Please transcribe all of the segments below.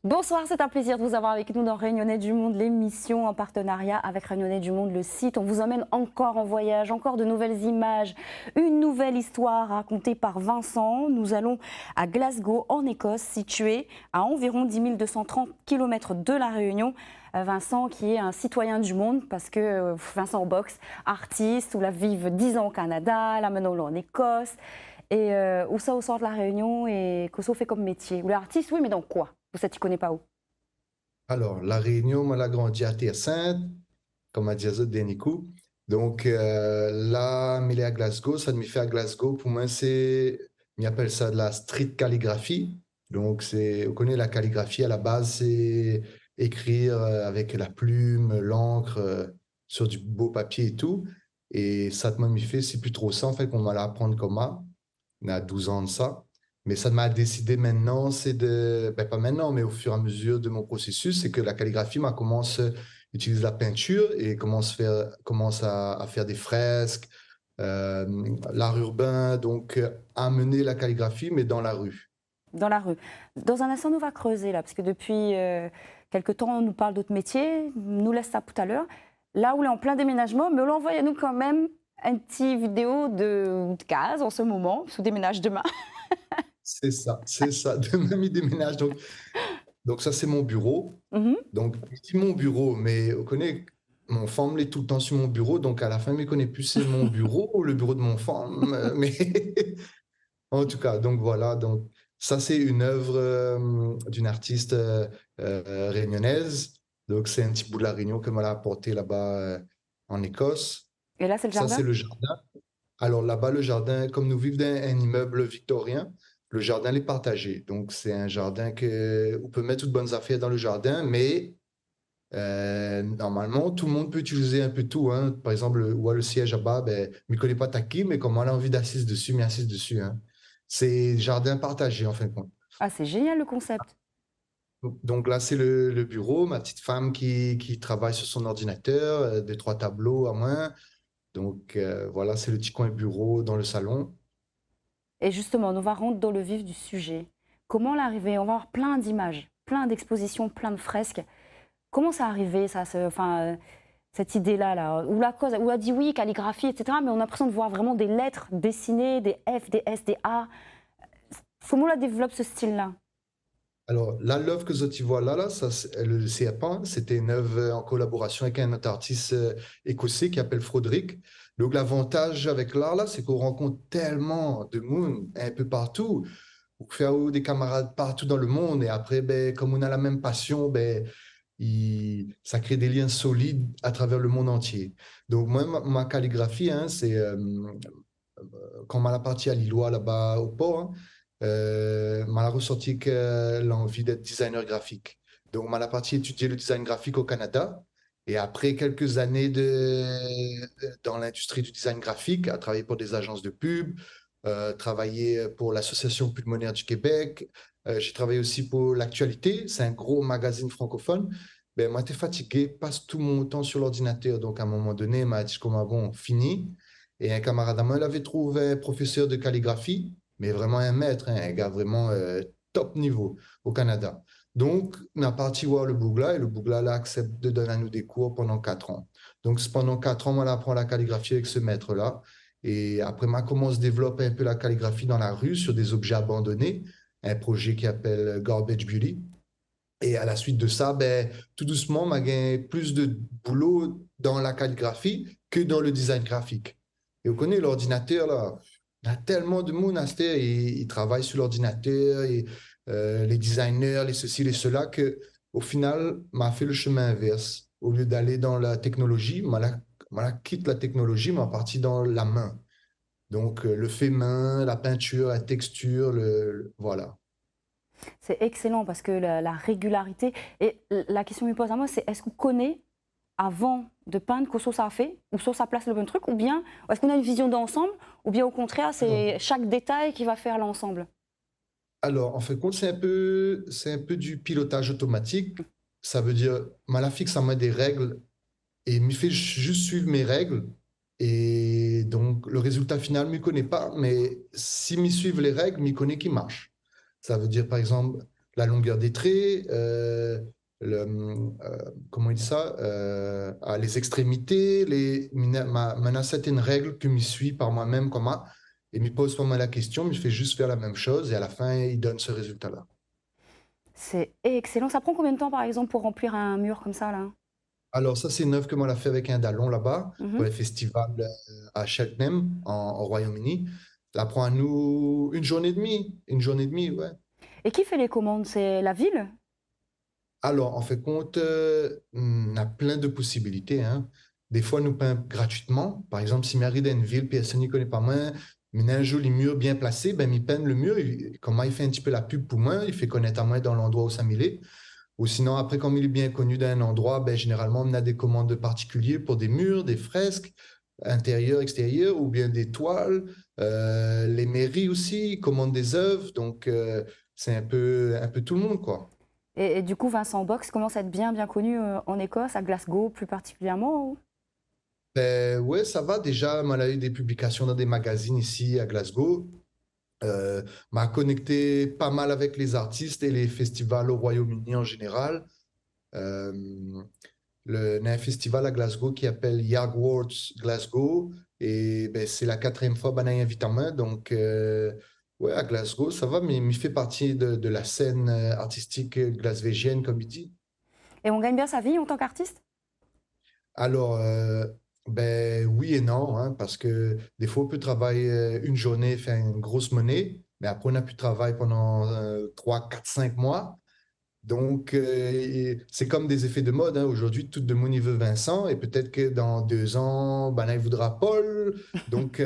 Bonsoir, c'est un plaisir de vous avoir avec nous dans Réunionnais du Monde, l'émission en partenariat avec Réunionnais du Monde, le site. On vous emmène encore en voyage, encore de nouvelles images, une nouvelle histoire racontée par Vincent. Nous allons à Glasgow, en Écosse, situé à environ 10 230 km de La Réunion. Vincent qui est un citoyen du monde parce que Vincent Box, artiste, où la vive 10 ans au Canada, là maintenant là en Écosse, et où ça au sort de La Réunion et que ça fait comme métier. Ou l'artiste, oui, mais dans quoi? Ça, tu connais pas où? Alors, La Réunion, moi, j'ai grandi à Terre-Sainte, comme a dit Azot Denikou. Donc, là, mais à Glasgow, ça me fait à Glasgow, pour moi, on appelle ça de la street calligraphie. Donc, on connaît la calligraphie, à la base, c'est écrire avec la plume, l'encre, sur du beau papier et tout. Et ça, me fait, c'est plus trop ça, en fait, qu'on va l'apprendre comme ça. On a 12 ans de ça. Mais ça m'a décidé maintenant, ben pas maintenant, mais au fur et à mesure de mon processus, c'est que la calligraphie m'a commencé à utiliser la peinture et commence à faire des fresques, euh, l'art urbain, donc amener la calligraphie, mais dans la rue. Dans la rue. Dans un instant, on va creuser là, parce que depuis quelque temps, on nous parle d'autres métiers, nous laisse ça tout à l'heure. Là où on est en plein déménagement, mais on envoie nous quand même un petit vidéo de case en ce moment, sous déménage demain. C'est ça. Demain, il déménage. Donc ça, c'est mon bureau. Mhm. Donc, je dis mon bureau, mais on connaît, mon femme est tout le temps sur mon bureau, donc à la fin, je ne connais plus c'est mon bureau ou le bureau de mon femme. Mais en tout cas, donc voilà, donc ça c'est une œuvre d'une artiste réunionnaise. Donc c'est un petit bout de la Réunion que m'a apporté là-bas en Écosse. Et là, c'est le Ça jardin. c'est le jardin. Alors là-bas, le jardin, comme nous vivons dans un immeuble victorien, le jardin est partagé. Donc c'est un jardin que on peut mettre toutes bonnes affaires dans le jardin, mais normalement, tout le monde peut utiliser un peu tout, hein. Par exemple, où a le siège là-bas, ben, je ne connais pas ta qui, mais comme on a envie d'assister dessus, mais assise dessus, hein. C'est jardin partagé, en fin de compte. Ah, c'est génial le concept. Donc là, c'est le bureau, ma petite femme qui travaille sur son ordinateur, deux, trois tableaux à moins. Donc voilà, c'est le petit coin bureau dans le salon. Et justement, on va rentrer dans le vif du sujet. Comment l'arriver? On va avoir plein d'images, plein d'expositions, plein de fresques. Comment ça arrivé, ça, enfin, cette idée-là, là, où la cause, où a dit oui, calligraphie, etc., mais on a l'impression de voir vraiment des lettres dessinées, des F, des S, des A. Comment on la développe ce style-là? Alors là, l'œuvre que tu vois là, ça, le serpent, c'était une œuvre en collaboration avec un autre artiste écossais qui s'appelle Froderick. Donc l'avantage avec l'art là, c'est qu'on rencontre tellement de monde un peu partout. On fait des camarades partout dans le monde et après, ben, comme on a la même passion, ben, ça crée des liens solides à travers le monde entier. Donc moi, ma calligraphie, hein, c'est quand m'a la partie à Lillois là-bas au port, hein, m'a ressorti que l'envie d'être designer graphique. Donc m'a la partie étudier le design graphique au Canada. Et après quelques années dans l'industrie du design graphique, à travailler pour des agences de pub, travailler pour l'Association pulmonaire du Québec. J'ai travaillé aussi pour l'Actualité, c'est un gros magazine francophone. Ben, moi, j'étais fatigué, passe tout mon temps sur l'ordinateur. Donc, à un moment donné, il m'a dit comme bon, fini. Et un camarade à moi l'avait trouvé professeur de calligraphie, mais vraiment un maître, hein, un gars vraiment top niveau au Canada. Donc, on a parti voir le Bougla et le Bougla là, accepte de donner à nous des cours pendant 4 ans. Donc, pendant 4 ans, on apprend la calligraphie avec ce maître-là. Et après, on commence à développer un peu la calligraphie dans la rue sur des objets abandonnés, un projet qui s'appelle Garbage Beauty. Et à la suite de ça, ben, tout doucement, on a gagné plus de boulot dans la calligraphie que dans le design graphique. Et vous connaissez l'ordinateur, là, il y a tellement de monde à cette heure, ils travaillent sur l'ordinateur, et les designers, les ceci, les cela, que au final, m'a fait le chemin inverse. Au lieu d'aller dans la technologie, m'a quitte la technologie, m'a parti dans la main. Donc, le fait main, la peinture, la texture, voilà. C'est excellent parce que la régularité. Et la question que me pose à moi, c'est est-ce qu'on connaît avant de peindre que ça a fait, ou ça place le bon truc, ou bien est-ce qu'on a une vision d'ensemble, ou bien au contraire, c'est chaque détail qui va faire l'ensemble? Alors, en fait, compte, c'est un peu du pilotage automatique. Ça veut dire, Malafix, ça met des règles et il me fait juste suivre mes règles. Et donc, le résultat final, je ne connaît pas, mais si me suivent les règles, je connais qui marche. Ça veut dire, par exemple, la longueur des traits, comment il dit ça, les extrémités, maintenant certaines règles que je suis par moi-même, comment, et me pose pas mal la question, mais je fais juste faire la même chose et à la fin, il donne ce résultat-là. C'est excellent. Ça prend combien de temps, par exemple, pour remplir un mur comme ça, là? Alors ça, c'est une œuvre que moi, l'a fait avec un dallon là-bas pour Mhm. les festivals à Cheltenham, au Royaume-Uni. Ça prend à nous une journée et demie, ouais. Et qui fait les commandes? C'est la ville? Alors, en fait compte, on a plein de possibilités, hein. Des fois, nous peint gratuitement. Par exemple, si m'arrive dans une ville, personne n'y connaît pas moi, mais un joli mur bien placé, ben, il peint le mur. Comment il fait un petit peu la pub pour moi, il fait connaître à moi dans l'endroit où ça m'est. Ou sinon, après, comme il est bien connu d'un endroit, ben, généralement, on a des commandes particulières pour des murs, des fresques, intérieures, extérieures, ou bien des toiles. Les mairies aussi commandent des œuvres. Donc, c'est un peu tout le monde, quoi. Et du coup, Vincent Box commence à être bien, bien connu en Écosse, à Glasgow plus particulièrement. Ben, ouais, ça va déjà. On a eu des publications dans des magazines ici à Glasgow. M'a connecté pas mal avec les artistes et les festivals au Royaume-Uni en général. Euh, il y a un festival à Glasgow qui s'appelle Yardworks Glasgow et ben, c'est la quatrième fois qu'on a invité en main. Donc, ouais, à Glasgow, ça va, mais il fait partie de la scène artistique glasvégienne, comme il dit. Et on gagne bien sa vie en tant qu'artiste? Alors, ben oui et non, hein, parce que des fois, on peut travailler une journée, faire une grosse monnaie, mais après, on n'a plus de travail pendant 3, 4, 5 mois. Donc, c'est comme des effets de mode, hein. Aujourd'hui, tout le monde y veut Vincent, et peut-être que dans 2 ans, ben là, il voudra Paul. Donc,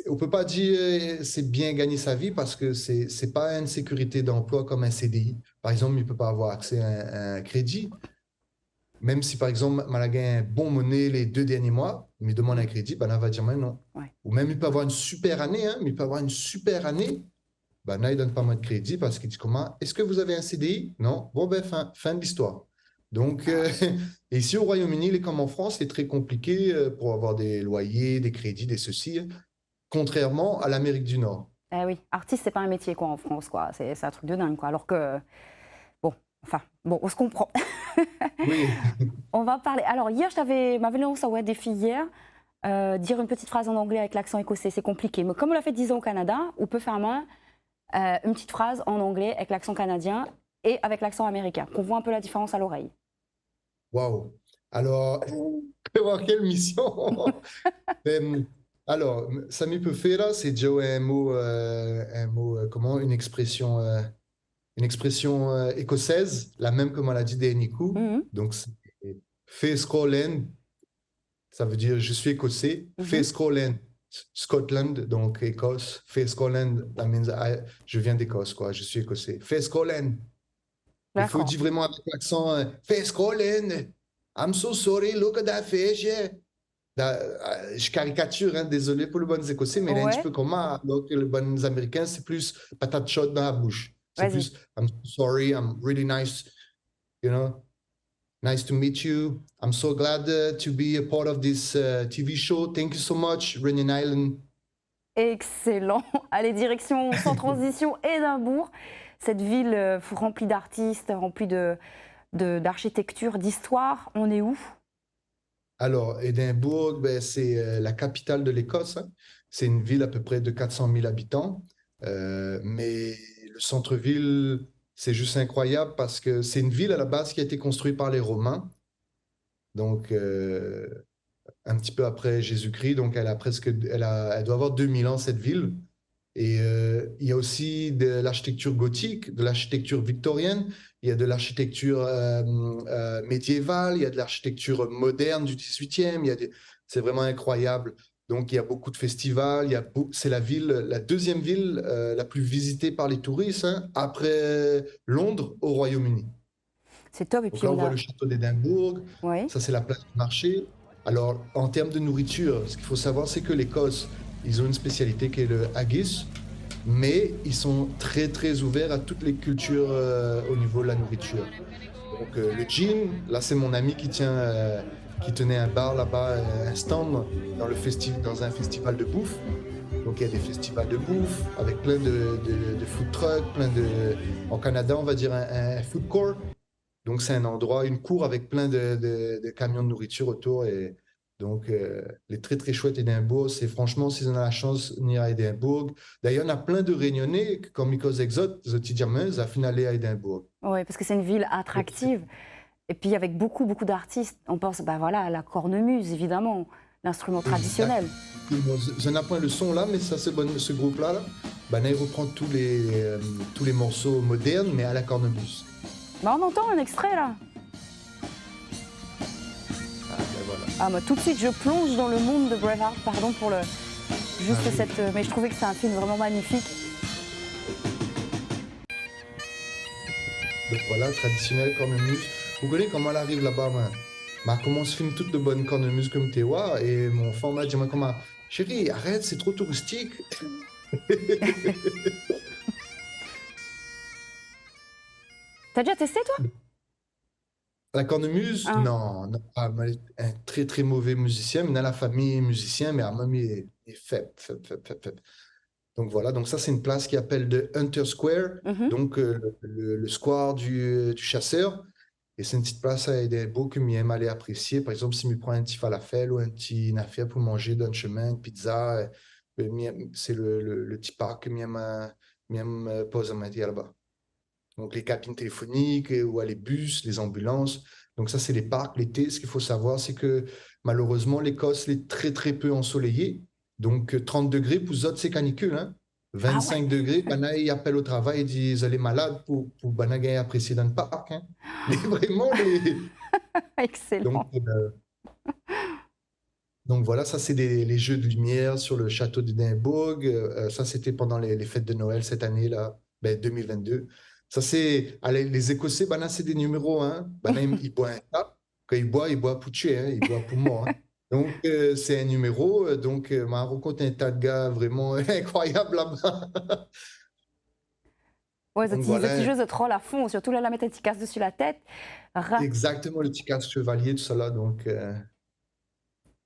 on peut pas dire c'est bien gagner sa vie parce que c'est pas une sécurité d'emploi comme un CDI. Par exemple, il peut pas avoir accès à un crédit. Même si, par exemple, Malaga a un bon monnaie les 2 derniers mois, il me demande un crédit, ben là, il va dire, mais non. Ouais. Ou même, il peut avoir une super année, hein, mais il peut avoir une super année, ben là, il donne pas mal de crédit parce qu'il dit, comment, est-ce que vous avez un CDI? Non? Bon, ben, fin de l'histoire. Donc, et ici au Royaume-Uni, il est comme en France, c'est très compliqué pour avoir des loyers, des crédits, des ceci, hein, contrairement à l'Amérique du Nord. Eh oui, artiste, c'est pas un métier quoi en France, quoi. C'est un truc de dingue, quoi. Alors que, bon, enfin, bon, on se comprend. Oui. On va parler. Alors, hier, m'avais lancé un défi hier. Dire une petite phrase en anglais avec l'accent écossais, c'est compliqué. Mais comme on l'a fait 10 ans au Canada, on peut faire moins une petite phrase en anglais avec l'accent canadien et avec l'accent américain, qu'on voit un peu la différence à l'oreille. Waouh. Alors, voir quelle mission? Ben, alors, Sami peut faire là, c'est déjà un mot, comment, une expression écossaise, la même que on l'a dit d'Eniku. Mhm, Donc, c'est Fescolen, ça veut dire je suis écossais. mhm. Fescolen, Scotland, donc Écosse. Fescolen, that means je viens d'Écosse, quoi, je suis écossais. Fescolen. Il faut D'accord. dire vraiment avec l'accent Fescolen. I'm so sorry, look at that fish, yeah. Je caricature, hein, désolé pour les bonnes Écossais, mais il est un petit Ouais, peu comme moi. Donc, les bonnes Américains, c'est plus patate chaude dans la bouche. C'est vas-y. plus I'm so sorry, I'm really nice, you know, nice to meet you. I'm so glad to be a part of this TV show. Thank you so much, Reunion Island. Excellent. Allez, direction sans transition, Édimbourg. Cette ville remplie d'artistes, remplie d'architecture, d'histoire. On est où? Alors, Édimbourg, ben, c'est la capitale de l'Écosse, hein. C'est une ville à peu près de 400 000 habitants. Mais le centre-ville, c'est juste incroyable parce que c'est une ville à la base qui a été construite par les Romains. Donc, un petit peu après Jésus-Christ. Donc, elle doit avoir 2 000 ans, cette ville. Et il y a aussi de l'architecture gothique, de l'architecture victorienne, il y a de l'architecture médiévale, il y a de l'architecture moderne du 18e. C'est vraiment incroyable. Donc, il y a beaucoup de festivals. C'est la ville, la deuxième ville la plus visitée par les touristes, hein, après Londres au Royaume-Uni. C'est top. Et Donc puis là, on on voit a. le château d'Édimbourg. Oui. Ça, c'est la place du marché. Alors, en termes de nourriture, ce qu'il faut savoir, c'est que l'Écosse, ils ont une spécialité qui est le haggis, mais ils sont très, très ouverts à toutes les cultures au niveau de la nourriture. Donc, le gin, là, c'est mon ami qui tenait un bar là-bas, un stand dans un festival de bouffe. Donc il y a des festivals de bouffe avec plein de food trucks, en Canada on va dire un food court. Donc c'est un endroit, une cour avec plein de camions de nourriture autour. Et donc les très très chouettes Édimbourg, c'est franchement si on a la chance venir à Édimbourg. D'ailleurs, il y en a plein de Réunionnais comme Mikos Exot, Zoti Diamez, à finaler à Édimbourg. Oui, parce que c'est une ville attractive. Et puis avec beaucoup, beaucoup d'artistes. On pense bah, voilà, à la cornemuse, évidemment, l'instrument traditionnel. Je n'ai pas le son là, mais ça c'est bon, ce groupe-là, là, bah, il reprend tous les morceaux modernes, mais à la cornemuse. Bah, on entend un extrait là. Ah, ben voilà. Ah, bah, tout de suite, je plonge dans le monde de Braveheart. Pardon pour le. Juste Ah oui. cette. Mais je trouvais que c'est un film vraiment magnifique. Donc voilà, traditionnel cornemuse. Vous connaissez comment elle arrive là-bas, moi? Bah, comment se filme toutes de bonnes cornemuses comme Tewa et mon fond m'a dit, moi, comment, chérie, arrête, c'est trop touristique. T'as déjà testé toi? La cornemuse, Hein. non, non, mais un très très mauvais musicien, mais dans la famille musicien, mais à moi, il est faible, faible, faible, faible, faible. Donc voilà, donc ça c'est une place qui appelle de Hunter Square, Mhm. donc le square du chasseur. Et c'est une petite place à Édimbourg que j'aime aller apprécier. Par exemple, si je prends un petit falafel ou un petit une affaire pour manger dans le chemin, une pizza, c'est le petit parc que j'aime poser ma là-bas. Donc les cabines téléphoniques, ou les bus, les ambulances. Donc ça, c'est les parcs l'été. Ce qu'il faut savoir, c'est que malheureusement, l'Écosse est très, très peu ensoleillée. Donc 30 degrés, pour eux autres, c'est canicule. Hein. Ah ouais, 25 degrés, Bana, ils appellent au travail et disent, vous allez malade pour Bana gagner apprécier dans le parc. Hein. Mais vraiment, donc, excellent. donc voilà, ça, c'est les jeux de lumière sur le château d'Édimbourg. Ça, c'était pendant les fêtes de Noël cette année-là, ben, 2022. Ça, c'est. Allez, les Écossais, ben là, c'est des numéros 1. Ben là, ils boivent un tap. Quand ils boivent pour tuer, hein, ils boivent pour mort. Hein. Donc, c'est un numéro. Donc, m'a rencontré un tas de gars vraiment incroyables là-bas. Ouais, Donc, les petits voilà, jeux de troll à fond, surtout là, la mettre un petit casse dessus la tête. exactement le petit casse chevalier, tout ça là. Donc,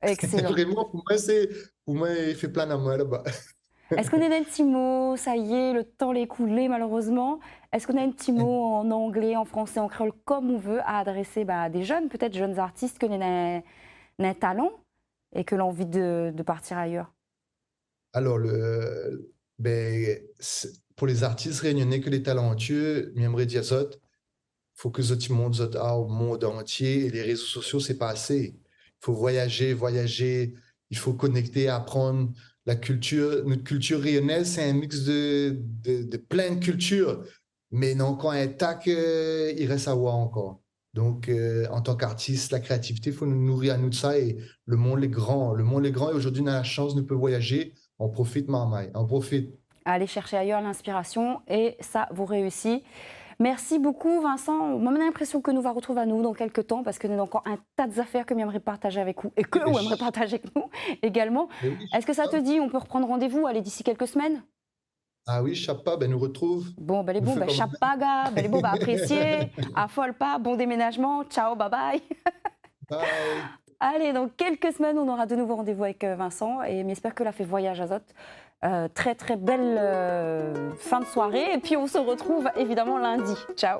Excellent. vraiment, pour moi, il fait plein à moi là-bas. Est-ce qu'on a un petit mot? Ça y est, le temps l'est écoulé malheureusement. Est-ce qu'on a un petit mot en anglais, en français, en créole, comme on veut, à adresser bah, à des jeunes, peut-être jeunes artistes qui ont un talent et que l'ont envie de partir ailleurs? Alors, pour les artistes réunionnais que les talentueux, j'aimerais dire ça, faut que ça monte ça au monde entier et les réseaux sociaux, c'est pas assez. Il faut voyager, voyager, il faut connecter, apprendre la culture. Notre culture réunionnaise, c'est un mix de plein de cultures, mais non, quand un tac, il reste à voir encore. Donc, en tant qu'artiste, la créativité, il faut nous nourrir à nous de ça et le monde est grand. Le monde est grand et aujourd'hui, on a la chance de pouvoir voyager. On profite, Marmaille, on profite. Aller chercher ailleurs l'inspiration et ça vous réussit. Merci beaucoup Vincent. Moi, j'ai l'impression que nous va retrouver à nous dans quelques temps parce que nous avons encore un tas d'affaires que j'aimerais partager avec vous et que vous aimeriez partager avec nous également. Mais oui, Est-ce que ça te dit, on peut reprendre rendez-vous, aller d'ici quelques semaines? ah oui, Chapa, ben nous retrouve. Bon, ben les Nous bons, fait ben pas mal. chapaga, ben les bons, ben apprécier, affole pas, bon déménagement, ciao, bye bye. Bye. Allez, dans quelques semaines, on aura de nouveau rendez-vous avec Vincent et j'espère que l'a fait voyage Azote. Très très belle fin de soirée et puis on se retrouve évidemment lundi. Ciao.